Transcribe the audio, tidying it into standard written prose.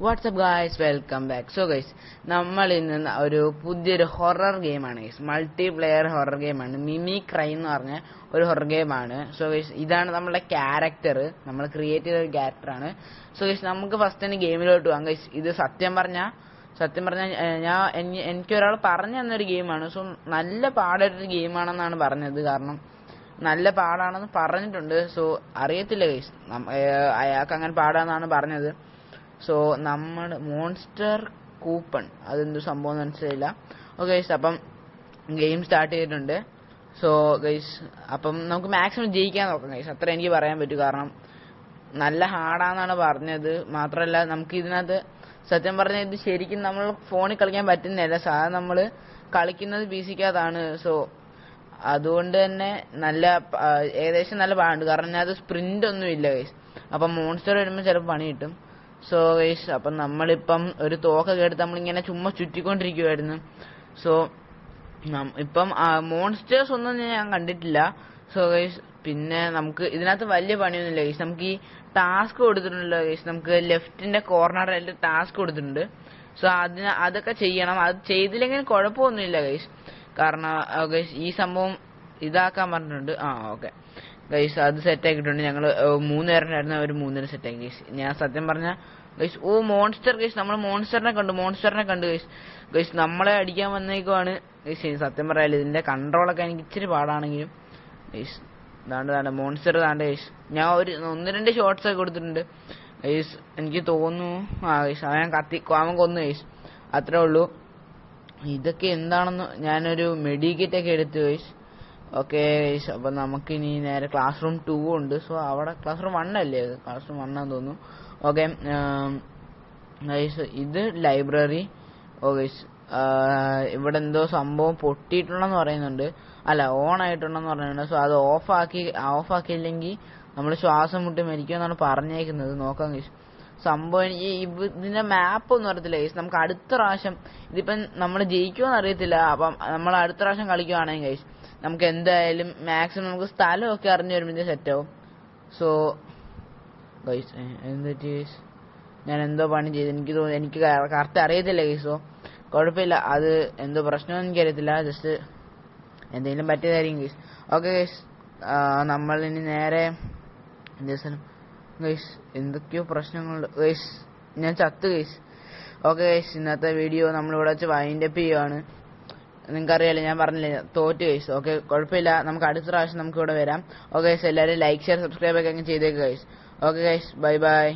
WhatsApp guys, welcome back. So guys, നമ്മൾ ഇന്ന് ഒരു പുതിയൊരു ഹൊറർ ഗെയിമാണ് ഗൈസ്, മൾട്ടിപ്ലെയർ ഹൊറർ ഗെയിമാണ്. മിമിക്രൈ എന്ന് പറഞ്ഞ ഒരു ഹൊറർ ഗെയിമാണ്. സോ ഗൈസ്, ഇതാണ് നമ്മുടെ ക്യാരക്ടർ, നമ്മൾ ക്രിയേറ്റ് ചെയ്ത ഒരു ക്യാരക്ടറാണ്. സോ ഗൈസ്, നമുക്ക് ഫസ്റ്റ് തന്നെ ഗെയിമിലോട്ട് പോകാം ഗൈസ്. ഇത് സത്യം പറഞ്ഞാൽ എനിക്കൊരാൾ പറഞ്ഞു തന്നൊരു ഗെയിമാണ്. സോ നല്ല പാടായിട്ടൊരു ഗെയിമാണെന്നാണ് പറഞ്ഞത്, കാരണം നല്ല പാടാണെന്ന് പറഞ്ഞിട്ടുണ്ട്. സോ അറിയത്തില്ല ഗൈസ്, അയാൾക്ക് അങ്ങനെ പാടാന്നാണ് പറഞ്ഞത്. സോ നമ്മൾ മോൺസ്റ്റർ കൂപ്പൺ, അതെന്ത് സംഭവം മനസ്സിലായില്ല. ഓക്കെ ഗൈസ്, അപ്പം ഗെയിം സ്റ്റാർട്ട് ചെയ്തിട്ടുണ്ട്. സോ ഗൈസ്, അപ്പം നമുക്ക് മാക്സിമം ജയിക്കാൻ നോക്കാം ഗൈസ്, അത്ര എനിക്ക് പറയാൻ പറ്റും. കാരണം നല്ല ഹാർഡാന്നാണ് പറഞ്ഞത്. മാത്രമല്ല, നമുക്ക് ഇതിനകത്ത് സത്യം പറഞ്ഞാൽ ഇത് ശരിക്കും നമ്മൾ ഫോണിൽ കളിക്കാൻ പറ്റുന്നില്ല. സാധാരണ നമ്മൾ കളിക്കുന്നത് PC-ക്കകത്താണ്. സോ അതുകൊണ്ട് തന്നെ ഏകദേശം നല്ല പാടുണ്ട്. കാരണം ഞാൻ അത് സ്പ്രിന്റ് ഒന്നും ഇല്ല ഗൈസ്. അപ്പം മോൺസ്റ്റർ വരുമ്പോൾ ചിലപ്പോൾ പണി കിട്ടും. സോ ഗൈസ്, അപ്പം നമ്മളിപ്പം ഒരു തോക്കൊക്കെ എടുത്ത് നമ്മളിങ്ങനെ ചുമ്മാ ചുറ്റിക്കൊണ്ടിരിക്കുവായിരുന്നു. സോ ഇപ്പം മോൺസ്റ്റേഴ്സ് ഒന്നും ഞാൻ കണ്ടിട്ടില്ല. സോ ഗൈസ്, പിന്നെ നമുക്ക് ഇതിനകത്ത് വലിയ പണിയൊന്നുമില്ല ഗൈസ്. നമുക്ക് ഈ ടാസ്ക് കൊടുത്തിട്ടുണ്ടല്ലോ ഗൈസ്, നമുക്ക് ലെഫ്റ്റിന്റെ കോർണറിൽ ടാസ്ക് കൊടുത്തിട്ടുണ്ട്. സോ അതൊക്കെ ചെയ്യണം. അത് ചെയ്തില്ലെങ്കിൽ കുഴപ്പമൊന്നുമില്ല ഗൈസ്. കാരണം ഗൈസ്, ഈ സംഭവം ഇതാക്കാൻ പറഞ്ഞിട്ടുണ്ട്. ഓക്കെ ഗൈസ്, അത് സെറ്റ് ആക്കിയിട്ടുണ്ട്. ഞങ്ങൾ 3 പേരുണ്ടായിരുന്നു, അവർ 3 പേരും സെറ്റ് ആക്കി ഗൈസ്. ഞാൻ സത്യം പറഞ്ഞ ഗൈസ്, മോൺസ്റ്റർ ഗൈസ്, നമ്മൾ മോൺസ്റ്ററിനെ കണ്ടു ഗൈസ്. നമ്മളെ അടിക്കാൻ വന്നേക്കുവാണ് ഗൈസ്. സത്യം പറയാല്ല, ഇതിന്റെ കൺട്രോളൊക്കെ എനിക്ക് ഇച്ചിരി പാടാണെങ്കിലും ഗൈസ്, ഇതാണ്ട് മോൺസ്റ്റർ ഇതാണ്ട് ഗൈസ്. ഞാൻ 1-2 ഷോട്ട്സ് ഒക്കെ കൊടുത്തിട്ടുണ്ട് ഗൈസ്. എനിക്ക് തോന്നുന്നു ഗൈസ്, അവൻ കൊന്നു ഗൈസ്, അത്രേ ഉള്ളൂ. ഇതൊക്കെ എന്താണെന്ന് ഞാനൊരു മെഡിക്കറ്റ് എടുത്തു ഗൈസ്. ഓക്കെ ഗൈസ്, അപ്പം നമുക്കിനി നേരെ ക്ലാസ് റൂം 2 ഉണ്ട്. സോ അവിടെ ക്ലാസ് റൂം 1 അല്ലേ, ക്ലാസ് റൂം 1 ആണെന്ന് തോന്നുന്നു. ഓക്കെ ഗൈസ്, ഇത് ലൈബ്രറി. ഗൈസ്, ഇവിടെ എന്തോ സംഭവം പൊട്ടിയിട്ടുണ്ടെന്ന് പറയുന്നുണ്ട്, അല്ല ഓൺ ആയിട്ടുണ്ടെന്ന് പറയുന്നുണ്ട്. സോ അത് ഓഫാക്കിയില്ലെങ്കിൽ നമ്മൾ ശ്വാസം മുട്ടി മരിക്കുമെന്നാണ് പറഞ്ഞേക്കുന്നത്. നോക്കാം ഗൈസ്. സംഭവം ഇതിന്റെ മാപ്പ് ഒന്നും അറിയത്തില്ല ഗൈസ്. നമുക്ക് അടുത്ത പ്രാവശ്യം ഇതിപ്പം നമ്മൾ ജയിക്കുമെന്ന് അറിയത്തില്ല. അപ്പം നമ്മൾ അടുത്ത പ്രാവശ്യം കളിക്കുവാണെങ്കിൽ ഗൈസ്, നമുക്ക് എന്തായാലും മാക്സിമം നമുക്ക് സ്ഥലമൊക്കെ അറിഞ്ഞു വരുമ്പോൾ സെറ്റ് ആവും. സോ ഗൈസ്, എന്തൊക്കെ ഗൈസ്, ഞാൻ എന്തോ പണി ചെയ്ത് എനിക്ക് കറക്റ്റ് അറിയത്തില്ല ഗൈസ്. സോ കുഴപ്പമില്ല, അത് എന്തോ പ്രശ്നമൊന്നും എനിക്കറിയത്തില്ല, ജസ്റ്റ് എന്തെങ്കിലും പറ്റിയതായിരിക്കും ഗൈസ്. ഓക്കെ ഗൈസ്, നമ്മൾ ഇനി നേരെ ഗൈസ്, എന്തൊക്കെയോ പ്രശ്നങ്ങളുണ്ട് ഗൈസ്, ഞാൻ ചത്ത് ഗൈസ്. ഓക്കെ ഗൈസ്, ഇന്നത്തെ വീഡിയോ നമ്മളിവിടെ വെച്ച് വൈൻഡപ്പ് ചെയ്യുവാണ്. നിങ്ങൾക്കറിയാലോ, ഞാൻ പറഞ്ഞില്ലേ, തോറ്റ് ഗൈസ്. ഓക്കെ, കുഴപ്പമില്ല, നമുക്ക് അടുത്ത പ്രാവശ്യം നമുക്ക് ഇവിടെ വരാം. ഓക്കെ ഗൈസ്, എല്ലാവരും ലൈക്ക് ഷെയർ സബ്സ്ക്രൈബ് ഒക്കെ അങ്ങ് ചെയ്തേക്ക് guys. Okay guys, bye bye.